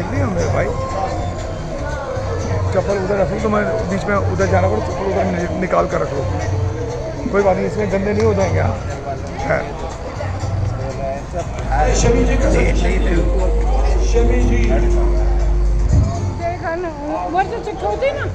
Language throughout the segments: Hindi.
देख रही हो मेरे भाई, चप्पल उधर रख लो तो मैं बीच में उधर जाना पड़े, चप्पल उधर निकाल कर रख लो, कोई बात नहीं, इसमें गंदे नहीं हो जाएंगे। हाँ शमी जी देखा ना वर्ष चिखोती ना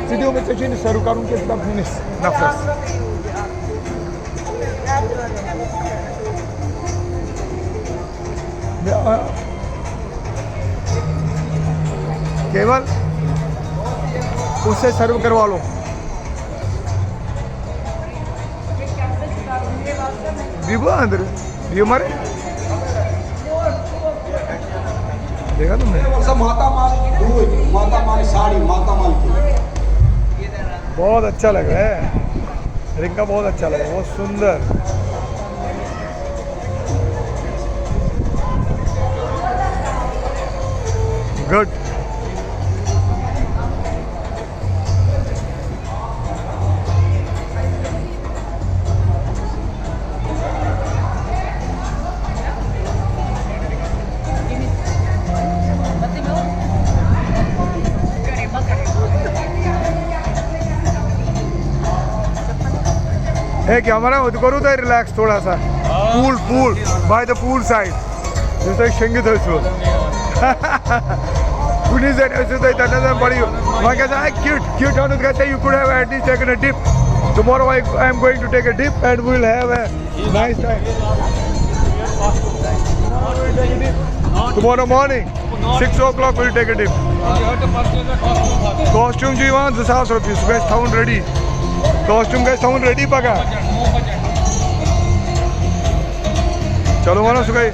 Video में चाहिए शुरू करूँ के सब फिनिश नफरत केवल उससे सर्व करवा लो। विवो अंदर विवो मारे देखा तुमने? माता माल दूध, माता माल साड़ी, माता माल की बहुत अच्छा लग रहा है, रिंगा बहुत अच्छा लगा, बहुत सुंदर। गुड। है क्या हमारा वो करो तो रिलैक्स थोड़ा सा, pool by the pool side जैसे शेंगे तो इसको police that is another body why कहता है cute अनुज कहता है you could have at least taken a dip tomorrow I am going to take a dip and we will have a nice time tomorrow morning 6 o'clock we will take a dip costume जी वहाँ 10,000 rupees guys sound ready costume guys sound ready पका चलो मानो सुखाई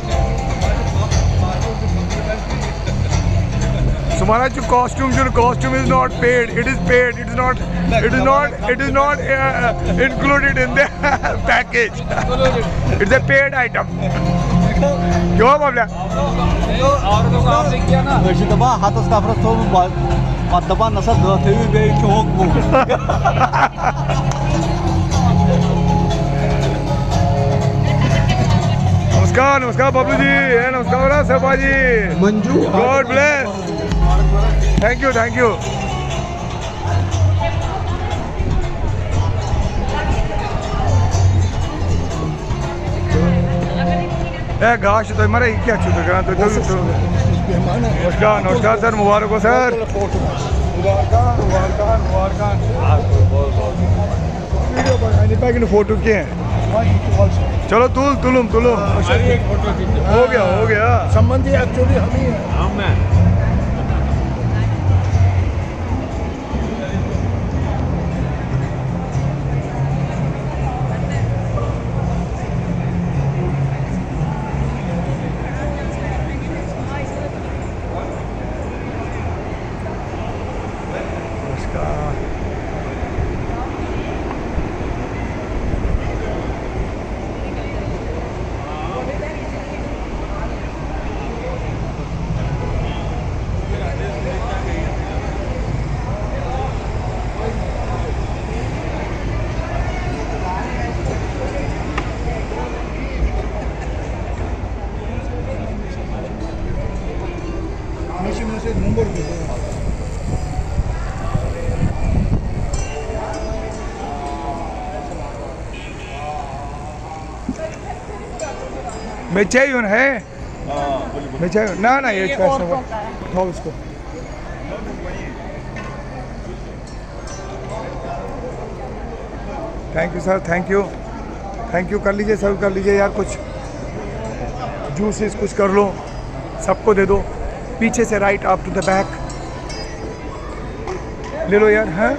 तुम्हारा जो costume is not paid, it is paid, it is not included in the package, it's a paid item। क्यों बाबला? वैसे तो बात हाथ उसका अपना तो बात दबा नशा दे भी बे क्यों को नमस्कार बबलू जी, नमस्कार सरपा जी, Manju God bless, thank you घास तो हमारे क्या छूट करा तो नमस्कार सर, मुबारक हो सर, मुबारक फोटो के हैं, चलो तुलुम हो गया संबंधी एक्चुअली हम ही हैं। मिठाई है मिठाई ना ये कैसे खाओ इसको। Thank you sir, thank you कर लीजिए, सर्व कर लीजिए यार, कुछ जूसेस कुछ कर लो, सबको दे दो, पीछे से right up to the back ले लो यार। हाँ